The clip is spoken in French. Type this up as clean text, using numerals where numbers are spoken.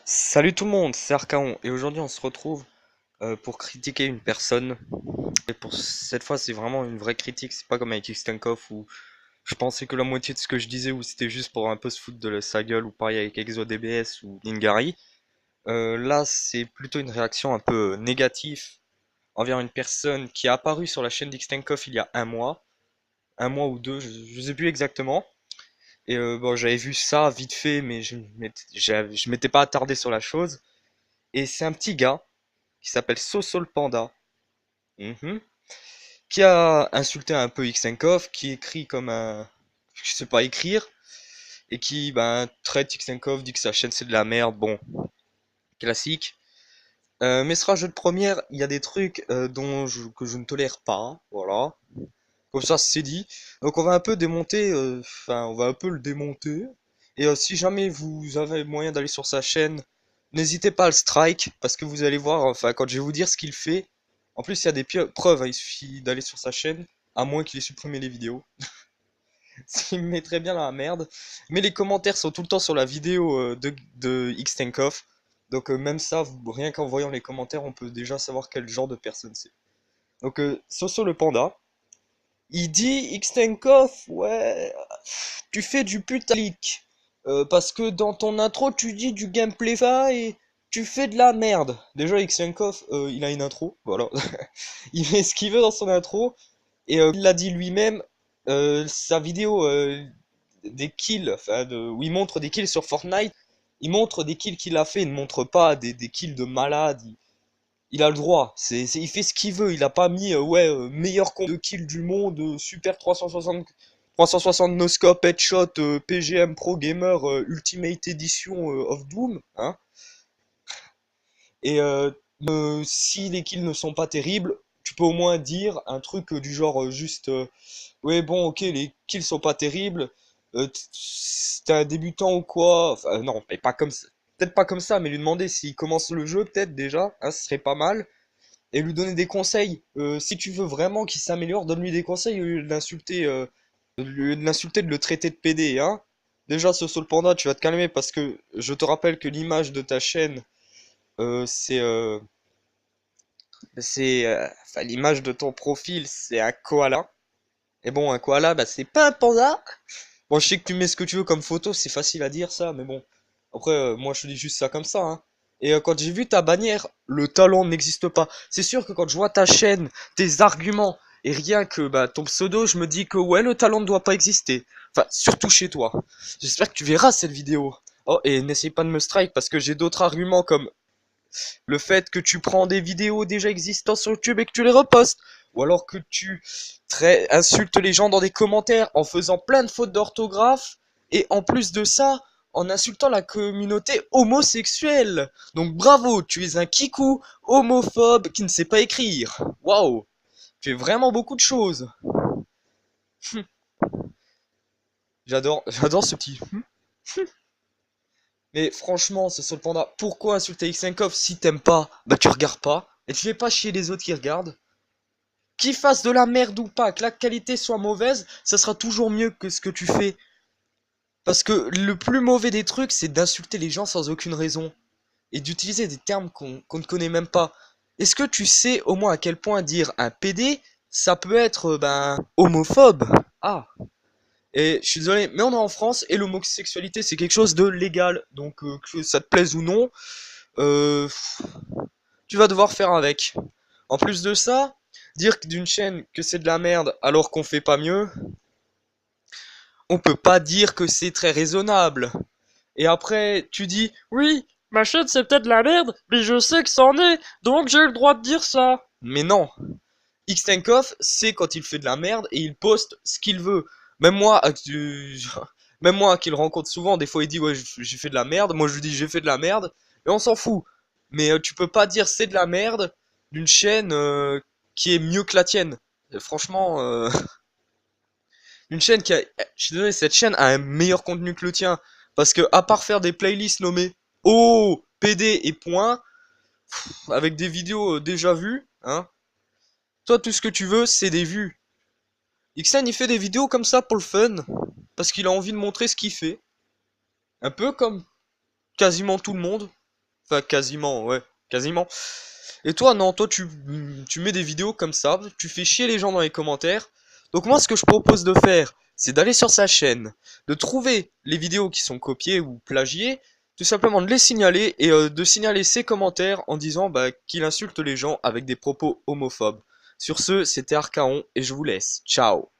Salut tout le monde, c'est Archaon et aujourd'hui on se retrouve pour critiquer une personne. Et pour cette fois c'est vraiment une vraie critique, c'est pas comme avec Xtankov où je pensais que la moitié de ce que je disais ou c'était juste pour un peu se foutre de sa gueule ou pareil avec ExoDBS ou Ningari. Là c'est plutôt une réaction un peu négative envers une personne qui a apparu sur la chaîne d'Xtankov il y a un mois ou deux, je sais plus exactement. Et bon j'avais vu ça vite fait mais je m'étais pas attardé sur la chose. Et c'est un petit gars qui s'appelle Soso le Panda, mhm, qui a insulté un peu Xenkov, qui écrit comme un... Je sais pas écrire, et qui traite Xenkov, dit que sa chaîne c'est de la merde, bon, classique. Mais ce jeu de première, il y a des trucs que je ne tolère pas, voilà. Comme ça c'est dit. Donc on va un peu démonter, enfin on va un peu le démonter. Et si jamais vous avez moyen d'aller sur sa chaîne, n'hésitez pas à le strike, parce que vous allez voir, enfin quand je vais vous dire ce qu'il fait, en plus il y a des preuves, hein, il suffit d'aller sur sa chaîne, à moins qu'il ait supprimé les vidéos. Il me met très bien la merde. Mais les commentaires sont tout le temps sur la vidéo de Xtankov. Donc même ça, rien qu'en voyant les commentaires, on peut déjà savoir quel genre de personne c'est. Donc Soso le panda, il dit Xtenkov, ouais, tu fais du putalic. Parce que dans ton intro, tu dis du gameplay va et tu fais de la merde. Déjà, Xtenkov, il a une intro, voilà. Il fait ce qu'il veut dans son intro. Et il l'a dit lui-même, sa vidéo des kills, où il montre des kills sur Fortnite, il montre des kills qu'il a fait, il ne montre pas des kills de malade. Il a le droit, il fait ce qu'il veut, il a pas mis ouais meilleur compte de kill du monde, super 360 no-scope, headshot, PGM Pro Gamer, Ultimate Edition of Doom, hein. Et si les kills ne sont pas terribles, tu peux au moins dire un truc du genre juste ouais bon ok les kills sont pas terribles, t'es un débutant ou quoi, enfin non mais pas comme ça, peut-être pas comme ça, mais lui demander s'il commence le jeu peut-être déjà, hein, ce serait pas mal et lui donner des conseils. Si tu veux vraiment qu'il s'améliore, donne-lui des conseils au lieu de l'insulter, de le traiter de PD, hein. Déjà, ce Soul Panda, tu vas te calmer parce que je te rappelle que l'image de ta chaîne, euh, c'est, euh, enfin, l'image de ton profil, c'est un koala. Et bon, un koala, bah, c'est pas un panda. Bon, je sais que tu mets ce que tu veux comme photo, c'est facile à dire ça, mais bon. Après, moi, je te dis juste ça comme ça, hein. Et quand j'ai vu ta bannière, le talent n'existe pas. C'est sûr que quand je vois ta chaîne, tes arguments, et rien que bah, ton pseudo, je me dis que ouais, le talent ne doit pas exister. Enfin, surtout chez toi. J'espère que tu verras cette vidéo. Oh, et n'essaye pas de me strike parce que j'ai d'autres arguments comme le fait que tu prends des vidéos déjà existantes sur YouTube et que tu les repostes. Ou alors que tu insultes les gens dans des commentaires en faisant plein de fautes d'orthographe. Et en plus de ça, en insultant la communauté homosexuelle. Donc bravo, tu es un kikou homophobe qui ne sait pas écrire. Waouh, tu fais vraiment beaucoup de choses. J'adore ce petit. Mais franchement, ce Soul Panda, pourquoi insulter X5 si t'aimes pas? Bah tu regardes pas. Et tu fais pas chier les autres qui regardent. Qu'il fasse de la merde ou pas, que la qualité soit mauvaise, ça sera toujours mieux que ce que tu fais. Parce que le plus mauvais des trucs, c'est d'insulter les gens sans aucune raison. Et d'utiliser des termes qu'on ne connaît même pas. Est-ce que tu sais au moins à quel point dire un PD, ça peut être homophobe? Ah. Et je suis désolé, mais on est en France et l'homosexualité c'est quelque chose de légal. Donc que ça te plaise ou non, euh, tu vas devoir faire avec. En plus de ça, dire d'une chaîne que c'est de la merde alors qu'on fait pas mieux, on peut pas dire que c'est très raisonnable. Et après, tu dis, oui, ma chaîne c'est peut-être de la merde, mais je sais que c'en est, donc j'ai le droit de dire ça. Mais non, Xtankov, c'est quand il fait de la merde et il poste ce qu'il veut. Même moi, même moi qui le rencontre souvent, des fois il dit ouais j'ai fait de la merde, moi je lui dis j'ai fait de la merde, et on s'en fout. Mais tu peux pas dire c'est de la merde d'une chaîne qui est mieux que la tienne. Et franchement, une chaîne qui a, je suis désolé, cette chaîne a un meilleur contenu que le tien, parce que à part faire des playlists nommées O, PD et point, avec des vidéos déjà vues, hein, toi tout ce que tu veux c'est des vues. Ixen il fait des vidéos comme ça pour le fun, parce qu'il a envie de montrer ce qu'il fait. Un peu comme quasiment tout le monde. Enfin, quasiment, ouais, quasiment. Et toi, non, toi, tu mets des vidéos comme ça, tu fais chier les gens dans les commentaires. Donc moi, ce que je propose de faire, c'est d'aller sur sa chaîne, de trouver les vidéos qui sont copiées ou plagiées, tout simplement de les signaler et de signaler ses commentaires en disant bah, qu'il insulte les gens avec des propos homophobes. Sur ce, c'était Archaon et je vous laisse. Ciao.